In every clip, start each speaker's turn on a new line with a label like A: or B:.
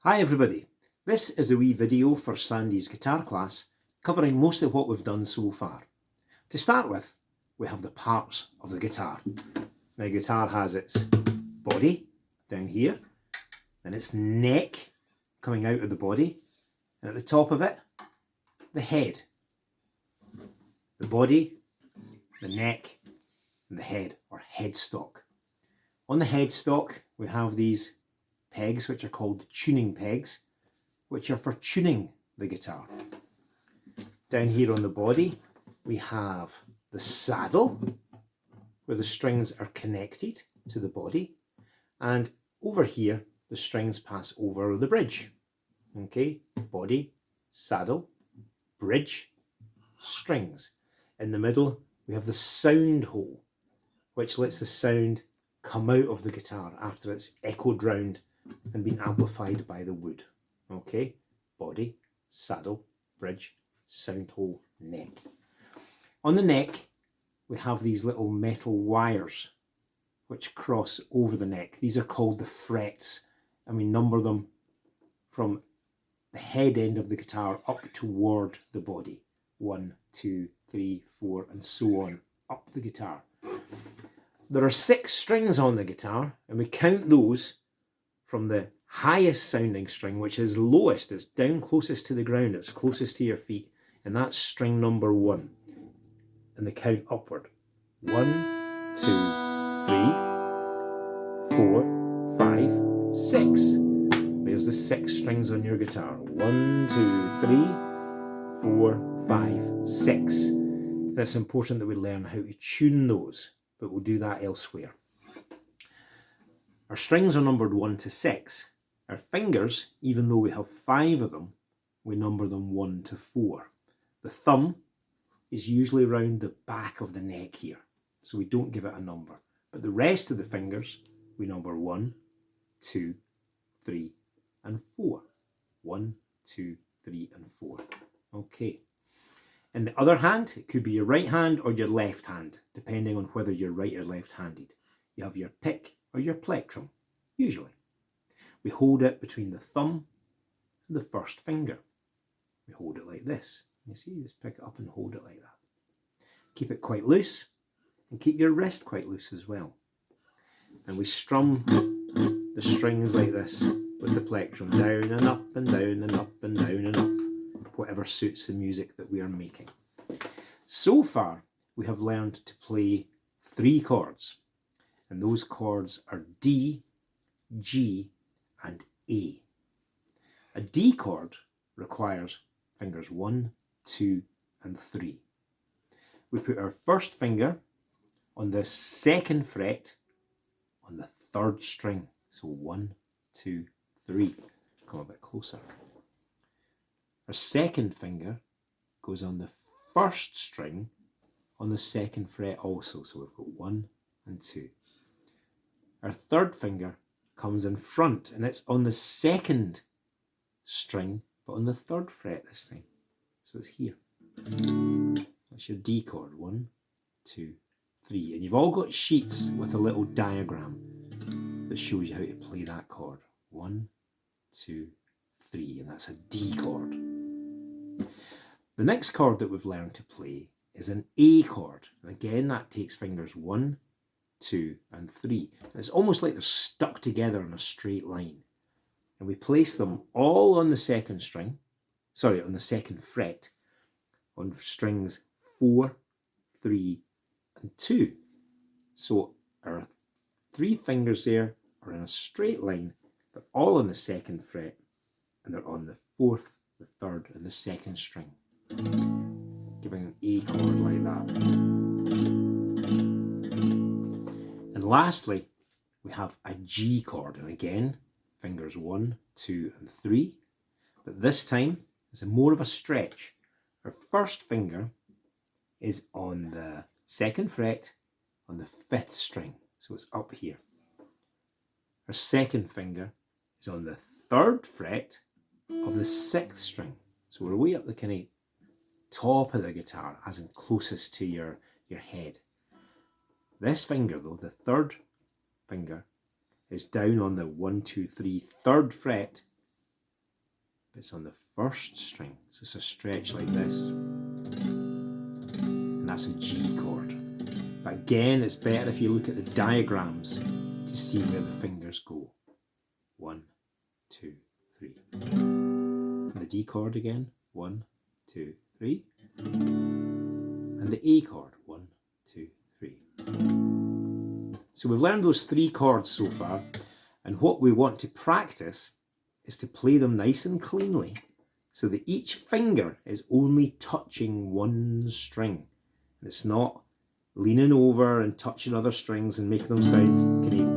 A: Hi everybody, this is a wee video for Sandy's guitar class covering most of what we've done so far. To start with, we have the parts of the guitar. Now the guitar has its body down here and its neck coming out of the body, and at the top of it, the head. The body, the neck and the head, or headstock. On the headstock we have these pegs which are called tuning pegs, which are for tuning the guitar. Down here on the body we have the saddle where the strings are connected to the body, and over here the strings pass over the bridge. Okay, body, saddle, bridge, strings. In the middle we have the sound hole, which lets the sound come out of the guitar after it's echoed round and been amplified by the wood. Okay, body, saddle, bridge, sound hole, neck. On the neck we have these little metal wires which cross over the neck. These are called the frets, and we number them from the head end of the guitar up toward the body. 1, 2, 3, 4 and so on up the guitar. There are 6 strings on the guitar, and we count those from the highest sounding string, which is lowest, it's down closest to the ground, it's closest to your feet, and that's string number 1, and the count upward. 1, 2, 3, 4, 5, 6. There's the 6 strings on your guitar. 1, 2, 3, 4, 5, 6. And it's important that we learn how to tune those, but we'll do that elsewhere. Our strings are numbered 1 to 6. Our fingers, even though we have 5 of them, we number them 1 to 4. The thumb is usually around the back of the neck here, so we don't give it a number. But the rest of the fingers, we number 1, 2, 3 and 4. 1, 2, 3 and 4. Okay. In the other hand, it could be your right hand or your left hand, depending on whether you're right or left-handed. You have your pick or your plectrum, usually. We hold it between the thumb and the first finger. We hold it like this. You see, you just pick it up and hold it like that. Keep it quite loose, and keep your wrist quite loose as well. And we strum the strings like this with the plectrum, down and up and down and up and down and up, whatever suits the music that we are making. So far, we have learned to play 3 chords, and those chords are D, G and A. A D chord requires fingers 1, 2 and 3. We put our first finger on the 2nd fret on the 3rd string. So 1, 2, 3. Come a bit closer. Our 2nd finger goes on the 1st string on the 2nd fret also. So we've got 1 and 2. Our 3rd finger comes in front, and it's on the 2nd string, but on the 3rd fret this time. So it's here. That's your D chord. 1, 2, 3. And you've all got sheets with a little diagram that shows you how to play that chord. 1, 2, 3, and that's a D chord. The next chord that we've learned to play is an A chord. And again, that takes fingers 1, 2 and 3. And it's almost like they're stuck together in a straight line. And we place them all on the 2nd string, on the 2nd fret, on strings 4, 3 and 2. So our 3 fingers there are in a straight line. They're all on the 2nd fret, and they're on the 4th, the 3rd and the 2nd string, giving an A chord like that. And lastly, we have a G chord, and again, fingers 1, 2 and 3, but this time it's more of a stretch. Our first finger is on the 2nd fret on the 5th string, so it's up here. Our 2nd finger is on the 3rd fret of the 6th string, so we're way up the kind of top of the guitar, as in closest to your head. This finger though, the 3rd finger, is down on the 1, 2, 3, 3rd fret It's on the first string, so it's a stretch like this, and that's a G chord. But again, it's better if you look at the diagrams to see where the fingers go. 1, 2, 3. And the D chord again, 1, 2, 3. And the A chord, 1, 2, 3. So we've learned those 3 chords so far, and what we want to practice is to play them nice and cleanly so that each finger is only touching one string. And it's not leaning over and touching other strings and making them sound kind of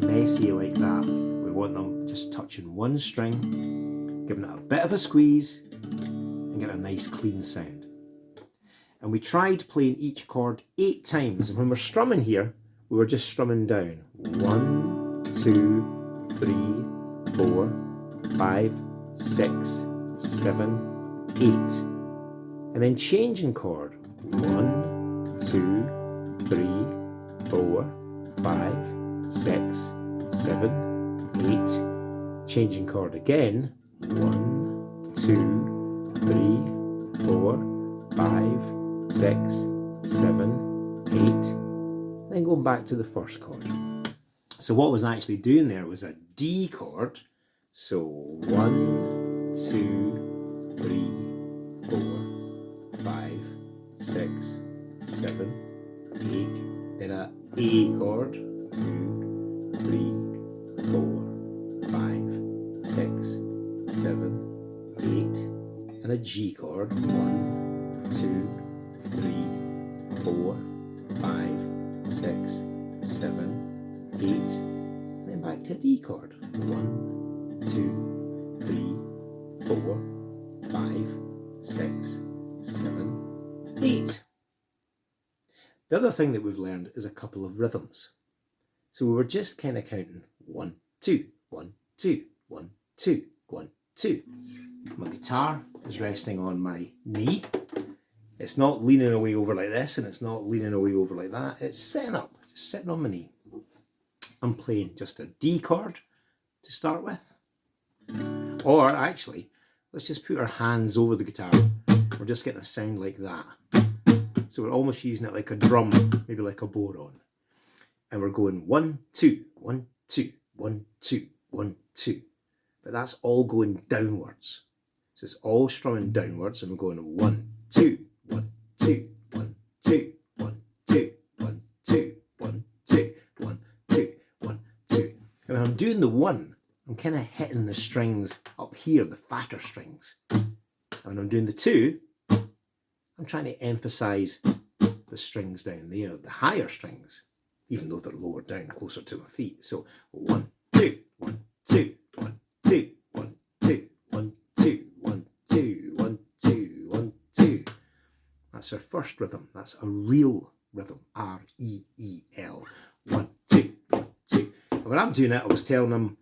A: messy like that. We want them just touching one string, giving it a bit of a squeeze, and getting a nice clean sound. And we tried playing each chord 8 times, and when we're strumming here, we were just strumming down. 1, 2, 3, 4, 5, 6, 7, 8. And then changing chord. 1, 2, 3, 4, 5, 6, 7, 8. Changing chord again. 1, 2, 3, 4, 5, 6, 7, 8. Then going back to the first chord. So what was actually doing there was a D chord. So 1, 2, 3, 4, 5, 6, 7, 8. Then a A chord. 2, 3, 4, 5, 6, 7, 8. And a G chord. 1, 2, 3, 4, 5, 6, 7, 8. And then back to a D chord. 1, 2, 3, 4, 5, 6, 7, 8. The other thing that we've learned is a couple of rhythms. So we were just kind of counting 1, 2, 1, 2, 1, 2, 1, 2. My guitar is resting on my knee. It's not leaning away over like this, and it's not leaning away over like that. It's sitting up, just sitting on my knee. I'm playing just a D chord to start with. Or actually, let's just put our hands over the guitar. We're just getting a sound like that. So we're almost using it like a drum, maybe like a bodhrán. And we're going 1, 2, 1, 2, 1, 2, 1, 2. But that's all going downwards. So it's all strumming downwards, and we're going 1, 2, 1, 2, 1, 2, 1, 2, 1, 2, 1, 2, 1, 2, 1, 2. And when I'm doing the 1, I'm kind of hitting the strings up here, the fatter strings. And when I'm doing the 2, I'm trying to emphasize the strings down there, the higher strings, even though they're lower down, closer to my feet. So 1, 2, 1, 2, 1, 2, 1, 2, 1, 2, 1, 2, 1, 2, 1, 2. That's our first rhythm. That's a real rhythm. R-E-E-L. 1, 2, 1, 2. And when I'm doing it, I was telling them,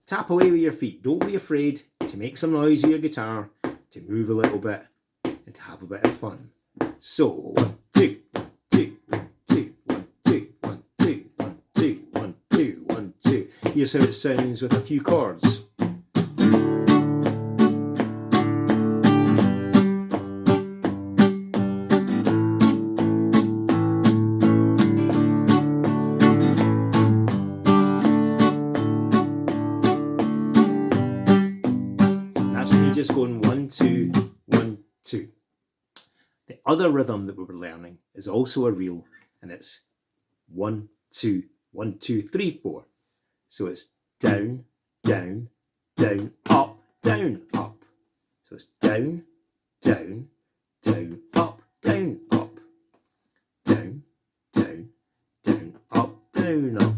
A: tap away with your feet. Don't be afraid to make some noise with your guitar, to move a little bit, and to have a bit of fun. So 1, 2, 1, 2, 1, 2, 1, 2, 1, 2, 1, 2, 1, 2, 1, 2. Here's how it sounds with a few chords. That's me just going 1, 2, 1, 2. The other rhythm that we were learning is also a reel, and it's 1, 2, 1, 2, 3, 4. So it's down, down, down, up, down, up. So it's down, down, down, up, down, up. Down, down, down, up, down, up.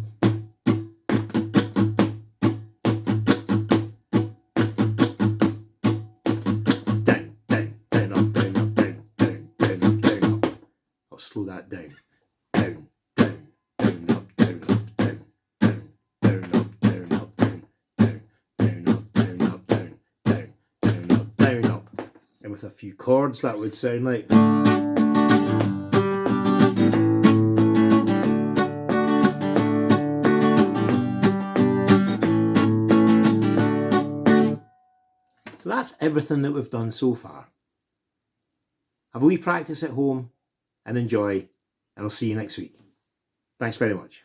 A: Slow that down. Down, down, down, up, down, up, down, down, down, up, down, up, down, down, down, up, down, up, down, down, down, up, down, up. And with a few chords, that would sound like. So that's everything that we've done so far. Have a wee practice at home and enjoy, and I'll see you next week. Thanks very much.